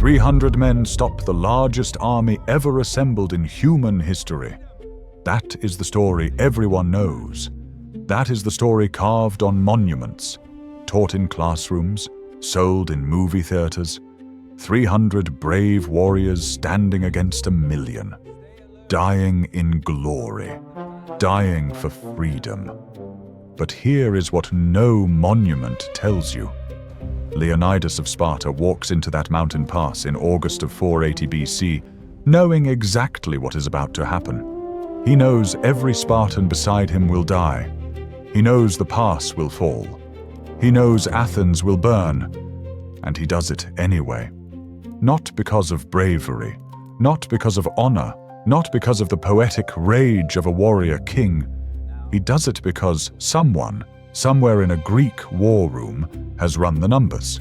300 men stop the largest army ever assembled in human history. That is the story everyone knows. That is the story carved on monuments, taught in classrooms, sold in movie theaters. 300 brave warriors standing against 1,000,000, dying in glory, dying for freedom. But here is what no monument tells you. Leonidas of Sparta walks into that mountain pass in August of 480 BC, knowing exactly what is about to happen. He knows every Spartan beside him will die. He knows the pass will fall. He knows Athens will burn, and he does it anyway. Not because of bravery, not because of honor, not because of the poetic rage of a warrior king. He does it because someone, somewhere in a Greek war room, has run the numbers.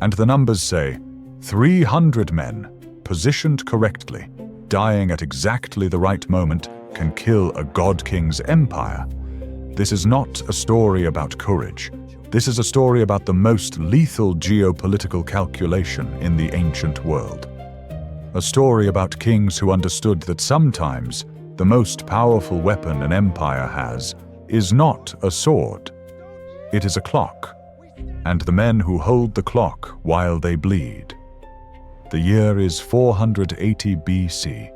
And the numbers say 300 men, positioned correctly, dying at exactly the right moment, can kill a god-king's empire. This is not a story about courage. This is a story about the most lethal geopolitical calculation in the ancient world. A story about kings who understood that sometimes the most powerful weapon an empire has is not a sword. It is a clock, and the men who hold the clock while they bleed. The year is 480 BC.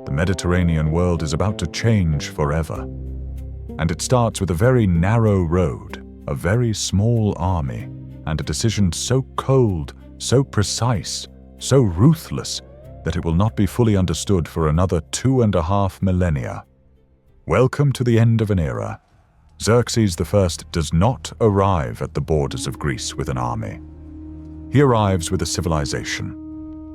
The Mediterranean world is about to change forever. And it starts with a very narrow road, a very small army, and a decision so cold, so precise, so ruthless, that it will not be fully understood for another 2.5 millennia. Welcome to the end of an era. Xerxes I does not arrive at the borders of Greece with an army. He arrives with a civilization.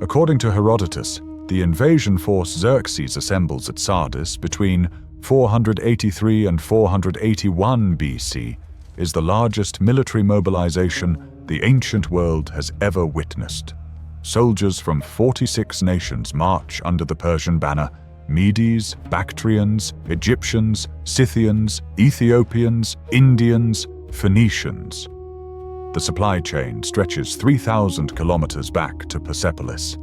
According to Herodotus, the invasion force Xerxes assembles at Sardis between 483 and 481 BC is the largest military mobilization the ancient world has ever witnessed. Soldiers from 46 nations march under the Persian banner: Medes, Bactrians, Egyptians, Scythians, Ethiopians, Indians, Phoenicians. The supply chain stretches 3,000 kilometers back to Persepolis.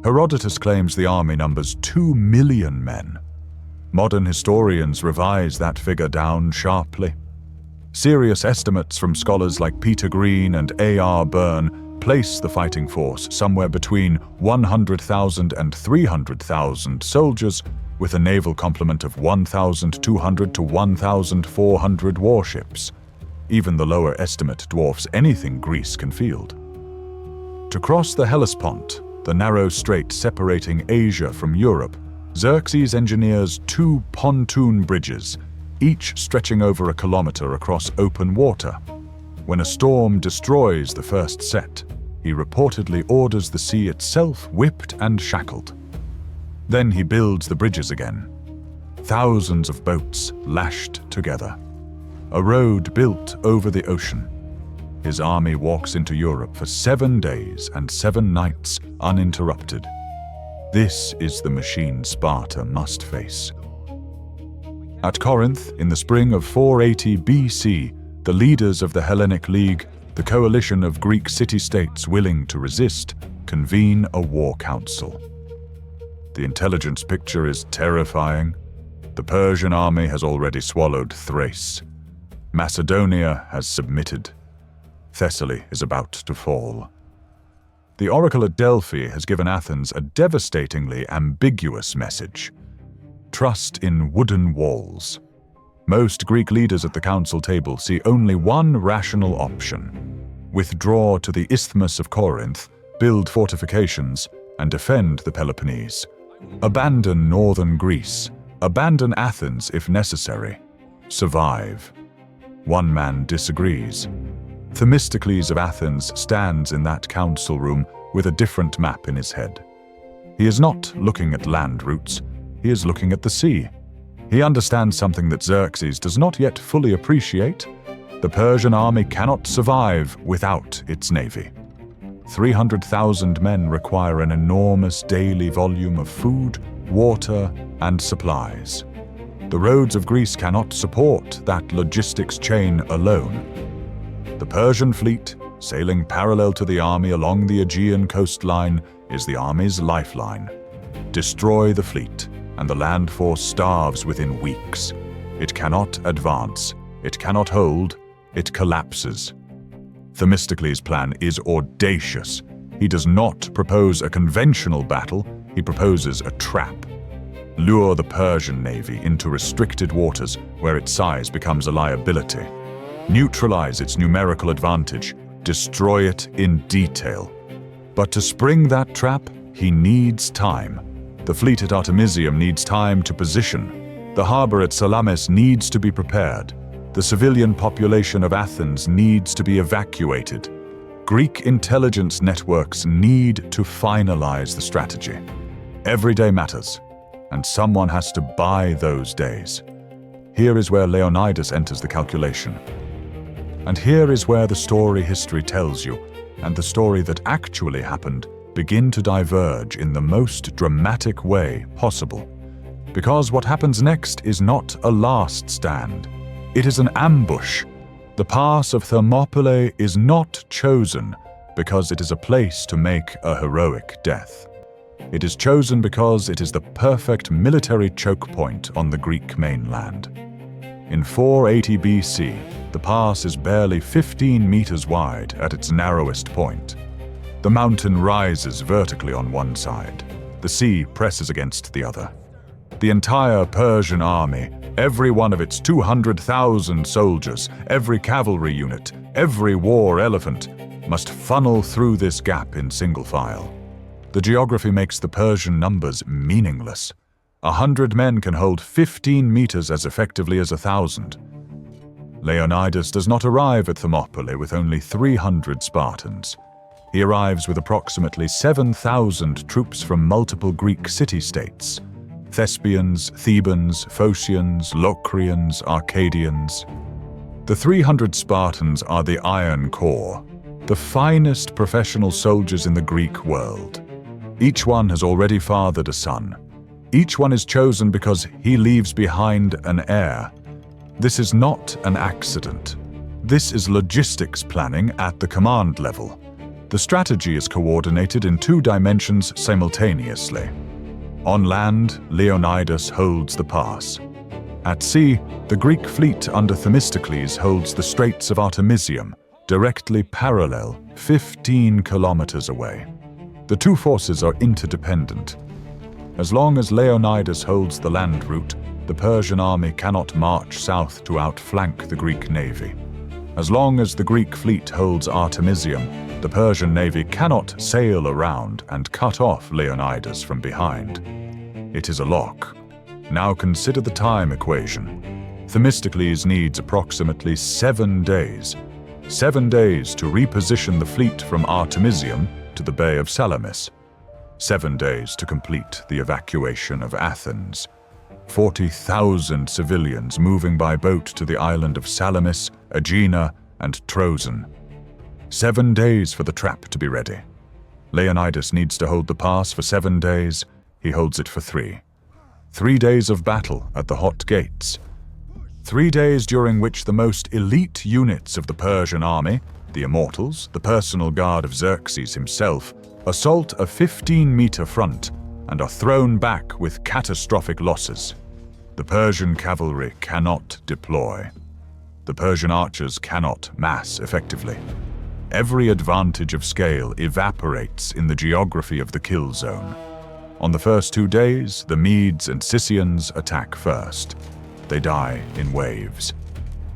Herodotus claims the army numbers 2 million men. Modern historians revise that figure down sharply. Serious estimates from scholars like Peter Green and A.R. Byrne place the fighting force somewhere between 100,000 and 300,000 soldiers, with a naval complement of 1,200 to 1,400 warships. Even the lower estimate dwarfs anything Greece can field. To cross the Hellespont, the narrow strait separating Asia from Europe, Xerxes engineers 2 pontoon bridges, each stretching over 1 kilometer across open water. When a storm destroys the first set, he reportedly orders the sea itself whipped and shackled. Then he builds the bridges again. Thousands of boats lashed together. A road built over the ocean. His army walks into Europe for 7 days and 7 nights uninterrupted. This is the machine Sparta must face. At Corinth, in the spring of 480 BC, the leaders of the Hellenic League, the coalition of Greek city-states willing to resist, convene a war council. The intelligence picture is terrifying. The Persian army has already swallowed Thrace. Macedonia has submitted. Thessaly is about to fall. The oracle at Delphi has given Athens a devastatingly ambiguous message. Trust in wooden walls. Most Greek leaders at the council table see only one rational option: withdraw to the Isthmus of Corinth, build fortifications, and defend the Peloponnese. Abandon northern Greece. Abandon Athens if necessary. Survive. One man disagrees. Themistocles of Athens stands in that council room with a different map in his head. He is not looking at land routes. He is looking at the sea. He understands something that Xerxes does not yet fully appreciate. The Persian army cannot survive without its navy. 300,000 men require an enormous daily volume of food, water, and supplies. The roads of Greece cannot support that logistics chain alone. The Persian fleet, Sailing parallel to the army along the Aegean coastline is the army's lifeline. Destroy the fleet, and the land force starves within weeks. It cannot advance, it cannot hold, it collapses. Themistocles' plan is audacious. He does not propose a conventional battle, he proposes a trap. Lure the Persian navy into restricted waters where its size becomes a liability. Neutralize its numerical advantage, destroy it in detail. But to spring that trap, he needs time. The fleet at Artemisium needs time to position. The harbor at Salamis needs to be prepared. The civilian population of Athens needs to be evacuated. Greek intelligence networks need to finalize the strategy. Every day matters, and someone has to buy those days. Here is where Leonidas enters the calculation. And here is where the story history tells you, and the story that actually happened, begin to diverge in the most dramatic way possible. Because what happens next is not a last stand. It is an ambush. The pass of Thermopylae is not chosen because it is a place to make a heroic death. It is chosen because it is the perfect military chokepoint on the Greek mainland. In 480 BC, the pass is barely 15 meters wide at its narrowest point. The mountain rises vertically on one side. The sea presses against the other. The entire Persian army, every one of its 200,000 soldiers, every cavalry unit, every war elephant, must funnel through this gap in single file. The geography makes the Persian numbers meaningless. 100 men can hold 15 meters as effectively as 1,000. Leonidas does not arrive at Thermopylae with only 300 Spartans. He arrives with approximately 7,000 troops from multiple Greek city-states: Thespians, Thebans, Phocians, Locrians, Arcadians. The 300 Spartans are the Iron Corps, the finest professional soldiers in the Greek world. Each one has already fathered a son. Each one is chosen because he leaves behind an heir. This is not an accident. This is logistics planning at the command level. The strategy is coordinated in 2 dimensions simultaneously. On land, Leonidas holds the pass. At sea, the Greek fleet under Themistocles holds the Straits of Artemisium, directly parallel, 15 kilometers away. The 2 forces are interdependent. As long as Leonidas holds the land route, the Persian army cannot march south to outflank the Greek navy. As long as the Greek fleet holds Artemisium, the Persian navy cannot sail around and cut off Leonidas from behind. It is a lock. Now consider the time equation. Themistocles needs approximately 7 days. 7 days to reposition the fleet from Artemisium to the Bay of Salamis. 7 days to complete the evacuation of Athens. 40,000 civilians moving by boat to the island of Salamis, Aegina, and Troezen. 7 days for the trap to be ready. Leonidas needs to hold the pass for 7 days. He holds it for 3. 3 days of battle at the hot gates. 3 days during which the most elite units of the Persian army, the Immortals, the personal guard of Xerxes himself, assault a 15-meter front and are thrown back with catastrophic losses. The Persian cavalry cannot deploy. The Persian archers cannot mass effectively. Every advantage of scale evaporates in the geography of the kill zone. On the first 2 days, the Medes and Scythians attack first. They die in waves.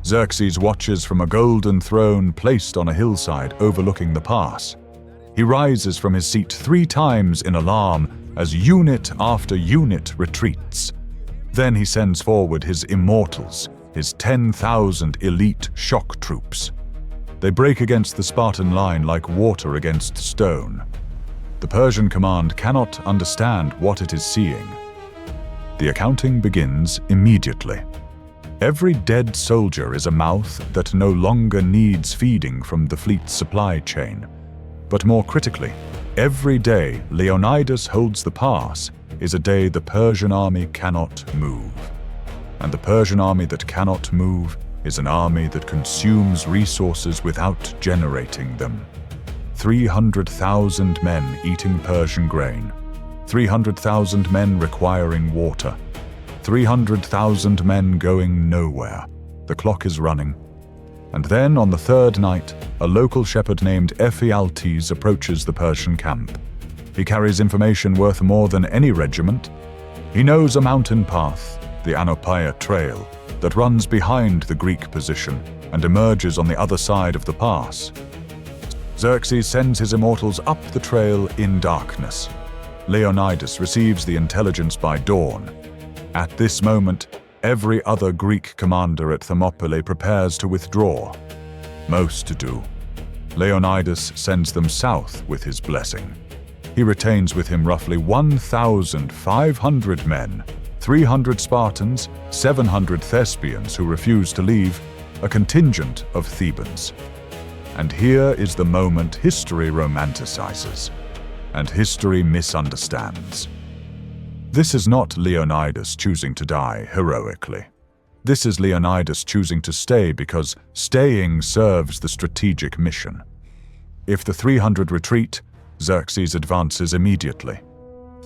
Xerxes watches from a golden throne placed on a hillside overlooking the pass. He rises from his seat 3 times in alarm as unit after unit retreats. Then he sends forward his Immortals, his 10,000 elite shock troops. They break against the Spartan line like water against stone. The Persian command cannot understand what it is seeing. The accounting begins immediately. Every dead soldier is a mouth that no longer needs feeding from the fleet's supply chain. But more critically, every day Leonidas holds the pass is a day the Persian army cannot move. And the Persian army that cannot move is an army that consumes resources without generating them. 300,000 men eating Persian grain, 300,000 men requiring water, 300,000 men going nowhere. The clock is running. And then, on the third night, a local shepherd named Ephialtes approaches the Persian camp. He carries information worth more than any regiment. He knows a mountain path, the Anopaia Trail, that runs behind the Greek position and emerges on the other side of the pass. Xerxes sends his immortals up the trail in darkness. Leonidas receives the intelligence by dawn. At this moment, every other Greek commander at Thermopylae prepares to withdraw. Most do. Leonidas sends them south with his blessing. He retains with him roughly 1,500 men, 300 Spartans, 700 Thespians who refuse to leave, a contingent of Thebans. And here is the moment history romanticizes, and history misunderstands. This is not Leonidas choosing to die heroically. This is Leonidas choosing to stay because staying serves the strategic mission. If the 300 retreat, Xerxes advances immediately.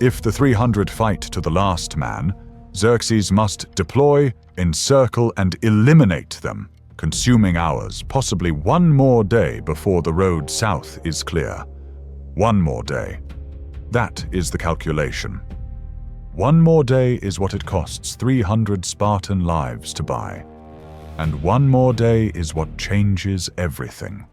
If the 300 fight to the last man, Xerxes must deploy, encircle, and eliminate them, consuming hours, possibly one more day before the road south is clear. One more day. That is the calculation. One more day is what it costs 300 Spartan lives to buy. And one more day is what changes everything.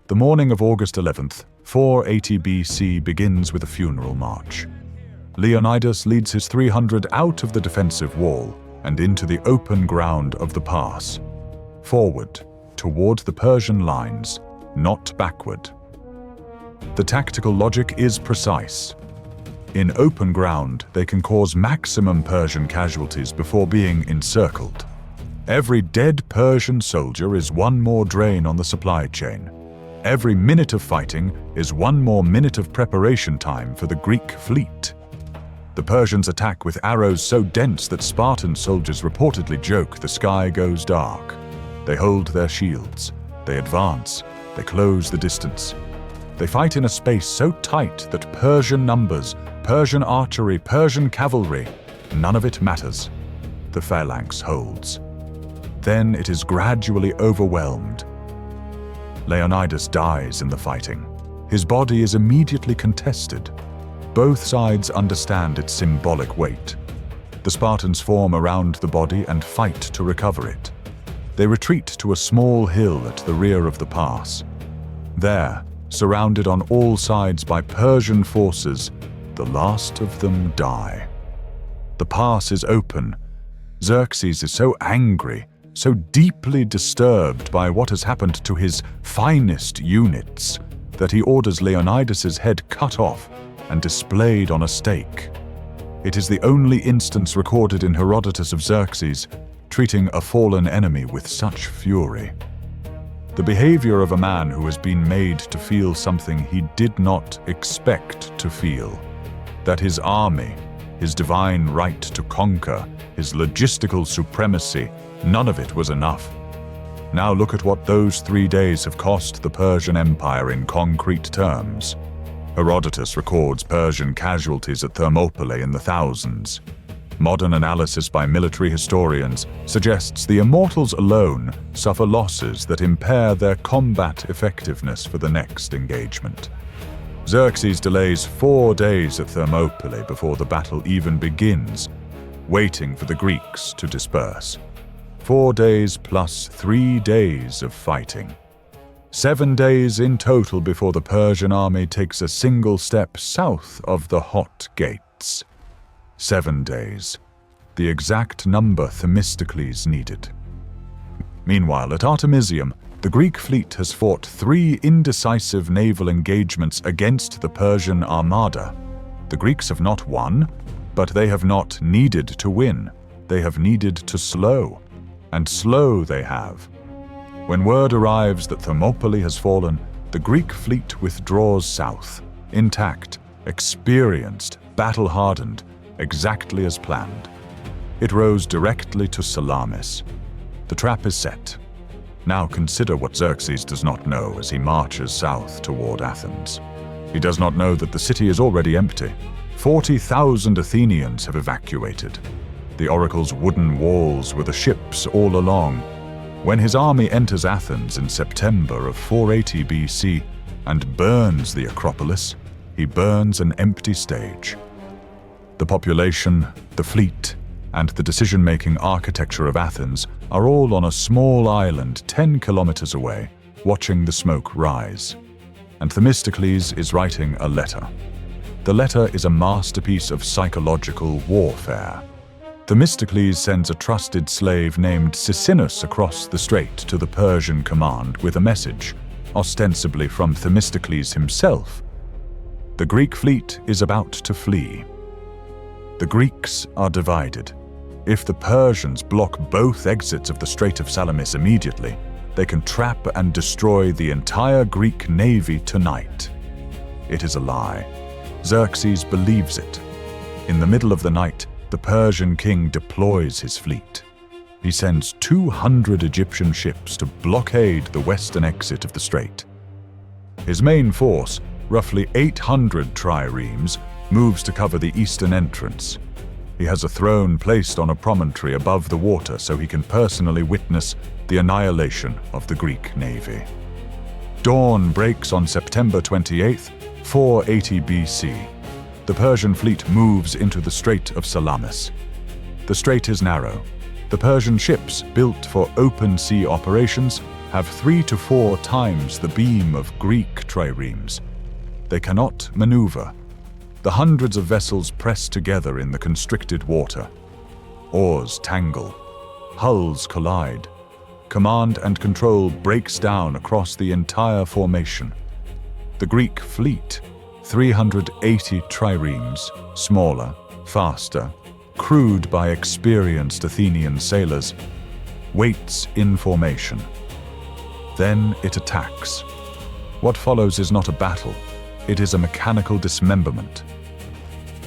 The morning of August 11th, 480 BC begins with a funeral march. Leonidas leads his 300 out of the defensive wall and into the open ground of the pass. Forward, toward the Persian lines, not backward. The tactical logic is precise. In open ground, they can cause maximum Persian casualties before being encircled. Every dead Persian soldier is one more drain on the supply chain. Every minute of fighting is one more minute of preparation time for the Greek fleet. The Persians attack with arrows so dense that Spartan soldiers reportedly joke the sky goes dark. They hold their shields. They advance. They close the distance. They fight in a space so tight that Persian numbers, Persian archery, Persian cavalry, none of it matters. The phalanx holds. Then it is gradually overwhelmed. Leonidas dies in the fighting. His body is immediately contested. Both sides understand its symbolic weight. The Spartans form around the body and fight to recover it. They retreat to a small hill at the rear of the pass. There, surrounded on all sides by Persian forces, the last of them die. The pass is open. Xerxes is so angry, so deeply disturbed by what has happened to his finest units, that he orders Leonidas's head cut off and displayed on a stake. It is the only instance recorded in Herodotus of Xerxes treating a fallen enemy with such fury. The behavior of a man who has been made to feel something he did not expect to feel, that his army, his divine right to conquer, his logistical supremacy, none of it was enough. Now look at what those 3 days have cost the Persian Empire in concrete terms. Herodotus records Persian casualties at Thermopylae in the thousands. Modern analysis by military historians suggests the immortals alone suffer losses that impair their combat effectiveness for the next engagement. Xerxes delays 4 days at Thermopylae before the battle even begins, waiting for the Greeks to disperse. 4 days plus 3 days of fighting. 7 days in total before the Persian army takes a single step south of the hot gates. 7 days, the exact number Themistocles needed. Meanwhile, at Artemisium, the Greek fleet has fought 3 indecisive naval engagements against the Persian armada. The Greeks have not won, but they have not needed to win. They have needed to slow, and slow they have. When word arrives that Thermopylae has fallen, the Greek fleet withdraws south, intact, experienced, battle-hardened, exactly as planned. It rows directly to Salamis. The trap is set. Now consider what Xerxes does not know as he marches south toward Athens. He does not know that the city is already empty. 40,000 Athenians have evacuated. The oracle's wooden walls were the ships all along. When his army enters Athens in September of 480 BC and burns the Acropolis, he burns an empty stage. The population, the fleet, and the decision-making architecture of Athens are all on a small island 10 kilometers away, watching the smoke rise. And Themistocles is writing a letter. The letter is a masterpiece of psychological warfare. Themistocles sends a trusted slave named Sisinus across the strait to the Persian command with a message, ostensibly from Themistocles himself. The Greek fleet is about to flee. The Greeks are divided. If the Persians block both exits of the Strait of Salamis immediately, they can trap and destroy the entire Greek navy tonight. It is a lie. Xerxes believes it. In the middle of the night, the Persian king deploys his fleet. He sends 200 Egyptian ships to blockade the western exit of the strait. His main force, roughly 800 triremes, moves to cover the eastern entrance. He has a throne placed on a promontory above the water so he can personally witness the annihilation of the Greek navy. Dawn breaks on September 28, 480 BC. The Persian fleet moves into the Strait of Salamis. The strait is narrow. The Persian ships, built for open sea operations, have 3 to 4 times the beam of Greek triremes. They cannot maneuver. The hundreds of vessels press together in the constricted water. Oars tangle. Hulls collide. Command and control breaks down across the entire formation. The Greek fleet, 380 triremes, smaller, faster, crewed by experienced Athenian sailors, waits in formation. Then it attacks. What follows is not a battle. It is a mechanical dismemberment.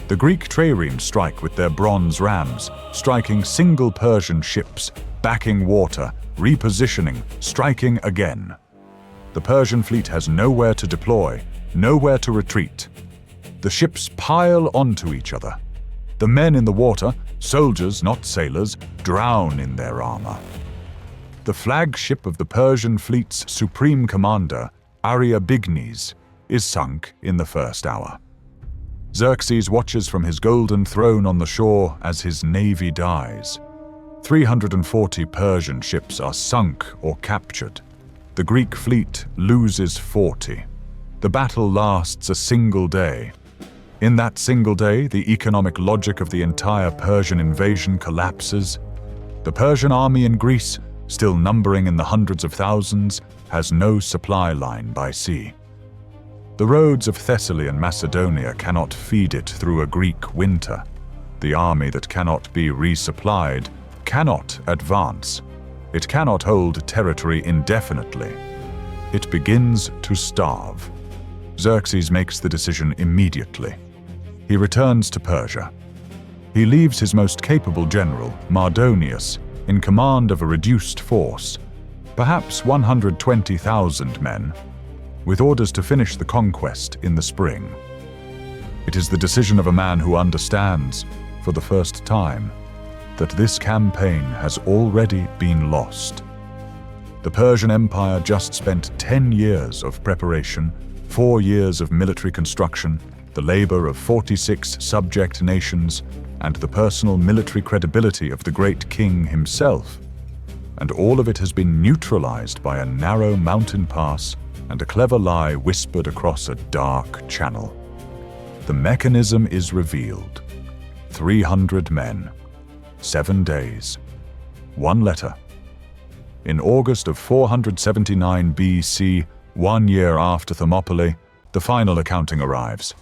The Greek triremes strike with their bronze rams, striking single Persian ships, backing water, repositioning, striking again. The Persian fleet has nowhere to deploy, nowhere to retreat. The ships pile onto each other. The men in the water, soldiers not sailors, drown in their armor. The flagship of the Persian fleet's supreme commander, Ariabignes, is sunk in the first hour. Xerxes watches from his golden throne on the shore as his navy dies. 340 Persian ships are sunk or captured. The Greek fleet loses 40. The battle lasts a single day. In that single day, the economic logic of the entire Persian invasion collapses. The Persian army in Greece, still numbering in the hundreds of thousands, has no supply line by sea. The roads of Thessaly and Macedonia cannot feed it through a Greek winter. The army that cannot be resupplied cannot advance. It cannot hold territory indefinitely. It begins to starve. Xerxes makes the decision immediately. He returns to Persia. He leaves his most capable general, Mardonius, in command of a reduced force, perhaps 120,000 men, with orders to finish the conquest in the spring. It is the decision of a man who understands, for the first time, that this campaign has already been lost. The Persian Empire just spent 10 years of preparation, 4 years of military construction, the labor of 46 subject nations, and the personal military credibility of the great king himself. And all of it has been neutralized by a narrow mountain pass and a clever lie whispered across a dark channel. The mechanism is revealed. 300 men, 7 days, 1 letter. In August of 479 BC, 1 year after Thermopylae, the final accounting arrives.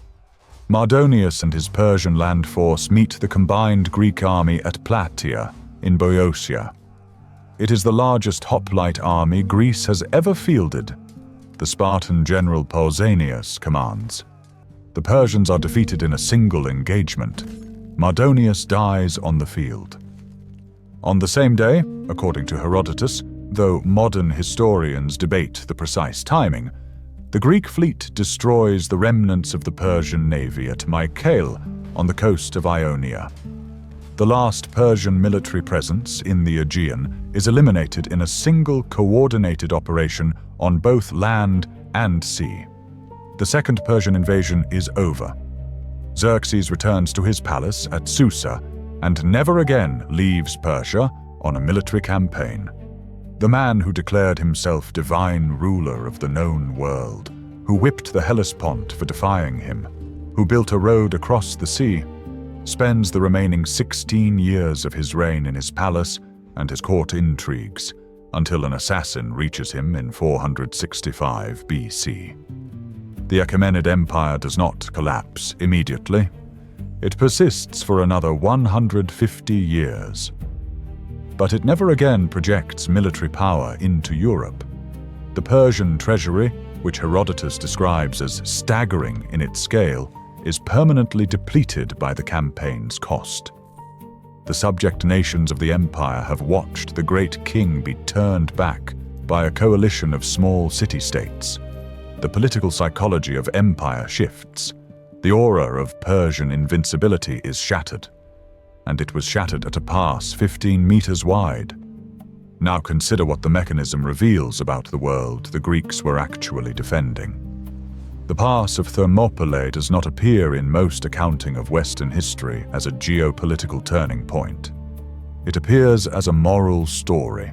Mardonius and his Persian land force meet the combined Greek army at Plataea in Boeotia. It is the largest hoplite army Greece has ever fielded. The Spartan general Pausanias commands. The Persians are defeated in a single engagement. Mardonius dies on the field. On the same day, according to Herodotus, though modern historians debate the precise timing, the Greek fleet destroys the remnants of the Persian navy at Mycale on the coast of Ionia. The last Persian military presence in the Aegean is eliminated in a single coordinated operation on both land and sea. The second Persian invasion is over. Xerxes returns to his palace at Susa and never again leaves Persia on a military campaign. The man who declared himself divine ruler of the known world, who whipped the Hellespont for defying him, who built a road across the sea, spends the remaining 16 years of his reign in his palace and his court intrigues, until an assassin reaches him in 465 BC. The Achaemenid Empire does not collapse immediately. It persists for another 150 years. But it never again projects military power into Europe. The Persian treasury, which Herodotus describes as staggering in its scale, is permanently depleted by the campaign's cost. The subject nations of the empire have watched the great king be turned back by a coalition of small city-states. The political psychology of empire shifts. The aura of Persian invincibility is shattered, and it was shattered at a pass 15 meters wide. Now consider what the mechanism reveals about the world the Greeks were actually defending. The pass of Thermopylae does not appear in most accounting of Western history as a geopolitical turning point. It appears as a moral story.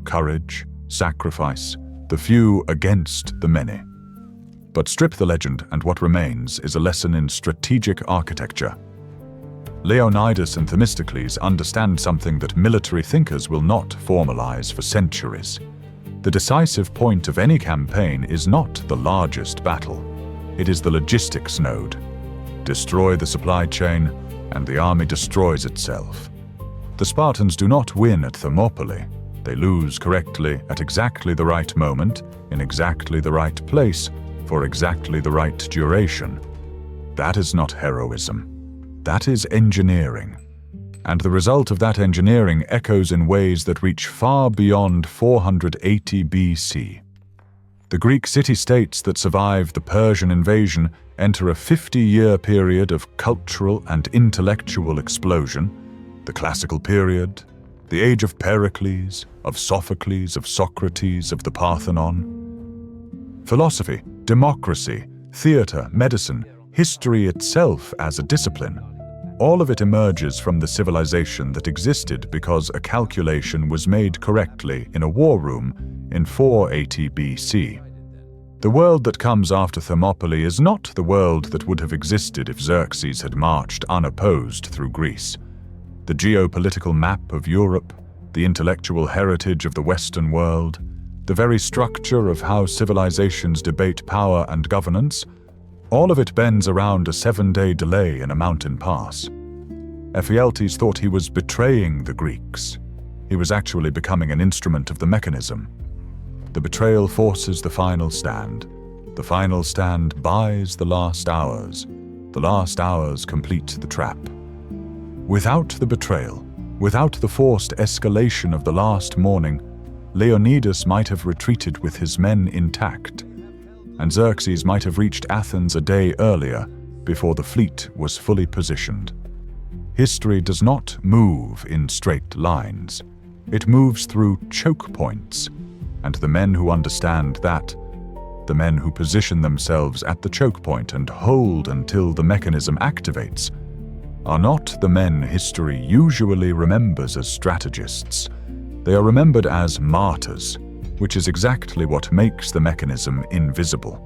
Courage, sacrifice, the few against the many. But strip the legend and what remains is a lesson in strategic architecture. Leonidas and Themistocles understand something that military thinkers will not formalize for centuries. The decisive point of any campaign is not the largest battle. It is the logistics node. Destroy the supply chain, and the army destroys itself. The Spartans do not win at Thermopylae. They lose correctly at exactly the right moment, in exactly the right place, for exactly the right duration. That is not heroism. That is engineering. And the result of that engineering echoes in ways that reach far beyond 480 BC. The Greek city-states that survive the Persian invasion enter a 50-year period of cultural and intellectual explosion, the classical period, the age of Pericles, of Sophocles, of Socrates, of the Parthenon. Philosophy, democracy, theater, medicine, history itself as a discipline, all of it emerges from the civilization that existed because a calculation was made correctly in a war room in 480 BC. The world that comes after Thermopylae is not the world that would have existed if Xerxes had marched unopposed through Greece. The geopolitical map of Europe, the intellectual heritage of the Western world, the very structure of how civilizations debate power and governance, all of it bends around a 7-day delay in a mountain pass. Ephialtes thought he was betraying the Greeks. He was actually becoming an instrument of the mechanism. The betrayal forces the final stand. The final stand buys the last hours. The last hours complete the trap. Without the betrayal, without the forced escalation of the last morning, Leonidas might have retreated with his men intact, and Xerxes might have reached Athens a day earlier, before the fleet was fully positioned. History does not move in straight lines. It moves through choke points, and the men who understand that, the men who position themselves at the choke point and hold until the mechanism activates, are not the men history usually remembers as strategists. They are remembered as martyrs, which is exactly what makes the mechanism invisible.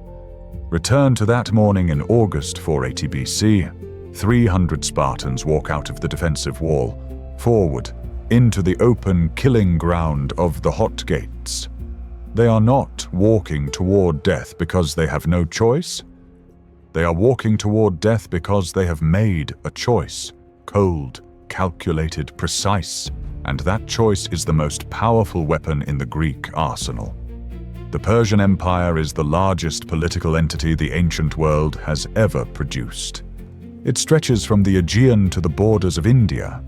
Return to that morning in August 480 BC. 300 Spartans walk out of the defensive wall, forward, into the open killing ground of the hot gates. They are not walking toward death because they have no choice. They are walking toward death because they have made a choice, cold, calculated, precise, and that choice is the most powerful weapon in the Greek arsenal. The Persian Empire is the largest political entity the ancient world has ever produced. It stretches from the Aegean to the borders of India.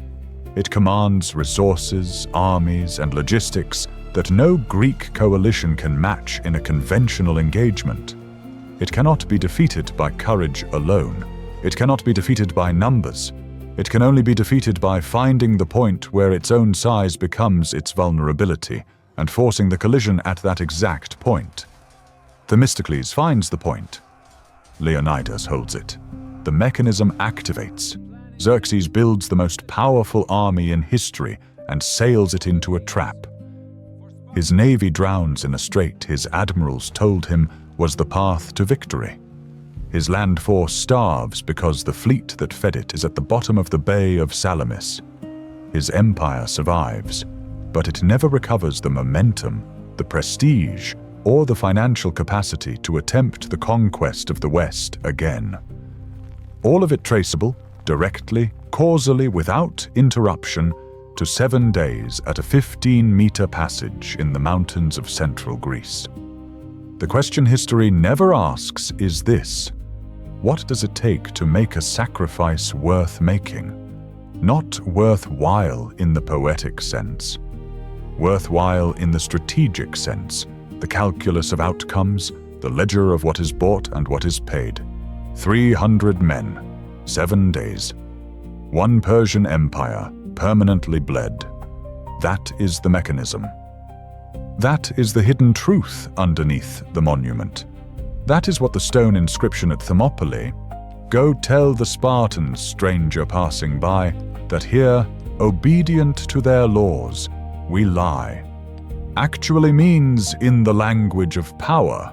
It commands resources, armies, and logistics that no Greek coalition can match in a conventional engagement. It cannot be defeated by courage alone. It cannot be defeated by numbers. It can only be defeated by finding the point where its own size becomes its vulnerability and forcing the collision at that exact point. Themistocles finds the point. Leonidas holds it. The mechanism activates. Xerxes builds the most powerful army in history and sails it into a trap. His navy drowns in a strait his admirals told him was the path to victory. His land force starves because the fleet that fed it is at the bottom of the Bay of Salamis. His empire survives, but it never recovers the momentum, the prestige, or the financial capacity to attempt the conquest of the West again. All of it traceable, directly, causally, without interruption, to 7 days at a 15-meter passage in the mountains of central Greece. The question history never asks is this: what does it take to make a sacrifice worth making? Not worthwhile in the poetic sense. Worthwhile in the strategic sense, the calculus of outcomes, the ledger of what is bought and what is paid. 300 men, 7 days. One Persian Empire, permanently bled. That is the mechanism. That is the hidden truth underneath the monument. That is what the stone inscription at Thermopylae, "Go tell the Spartans, stranger passing by, that here, obedient to their laws, we lie," actually means in the language of power,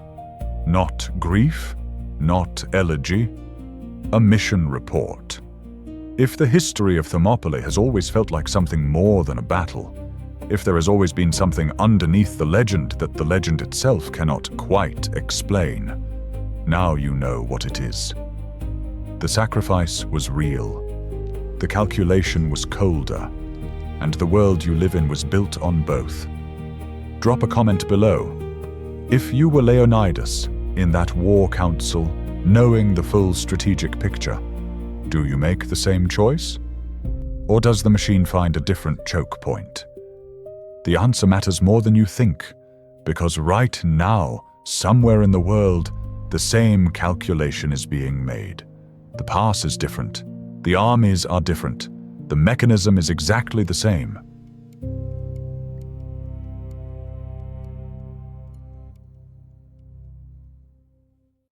not grief, not elegy, a mission report. If the history of Thermopylae has always felt like something more than a battle, if there has always been something underneath the legend that the legend itself cannot quite explain, now you know what it is. The sacrifice was real. The calculation was colder, and the world you live in was built on both. Drop a comment below. If you were Leonidas in that war council, knowing the full strategic picture, do you make the same choice? Or does the machine find a different choke point? The answer matters more than you think, because right now, somewhere in the world, the same calculation is being made. The pass is different. The armies are different. The mechanism is exactly the same.